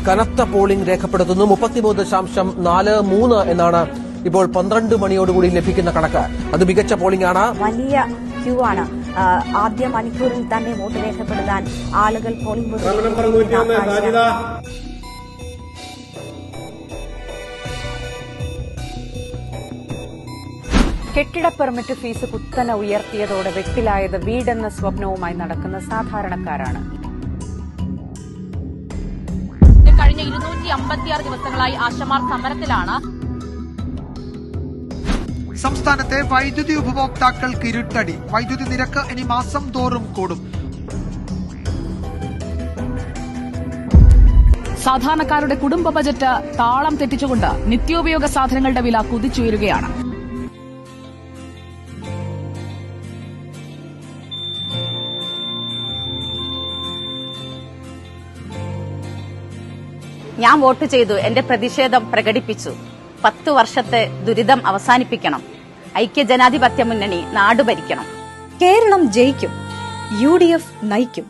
കനത്ത പോളിംഗ് രേഖപ്പെടുത്തുന്നു. 33.43 എന്നാണ് ഇപ്പോൾ 12 മണിയോടുകൂടി ലഭിക്കുന്ന കണക്ക്. അത് മികച്ച പോളിംഗ് ആണ്. വലിയ ക്യൂ ആണ്. ആദ്യ മണിക്കൂറിൽ തന്നെ വോട്ട് രേഖപ്പെടുത്താൻ ആളുകൾ പോളിംഗ് ബൂത്തിൽ. കെട്ടിട പെർമിറ്റ് ഫീസ് കുത്തനെ ഉയർത്തിയതോടെ വെട്ടിലായത് വീടെന്ന സ്വപ്നവുമായി നടക്കുന്ന സാധാരണക്കാരാണ്. കഴിഞ്ഞ 256 ദിവസങ്ങളായി ആശമാർ സമരത്തിലാണ്. സംസ്ഥാനത്തെ വൈദ്യുതി ഉപഭോക്താക്കൾക്ക് ഇരുട്ടടി. വൈദ്യുതി നിരക്ക് ഇനി മാസം തോറും കൂടും. സാധാരണക്കാരുടെ കുടുംബ ബജറ്റ് താളം തെറ്റിച്ചുകൊണ്ട് നിത്യോപയോഗ സാധനങ്ങളുടെ വില കുതിച്ചുയരുകയാണ്. ഞാൻ വോട്ട് ചെയ്തു, എന്റെ പ്രതിഷേധം പ്രകടിപ്പിച്ചു. 10 വർഷത്തെ ദുരിതം അവസാനിപ്പിക്കണം. ഐക്യ ജനാധിപത്യ മുന്നണി നാട് ഭരിക്കണം. കേരളം ജയിക്കും. UDF നയിക്കും.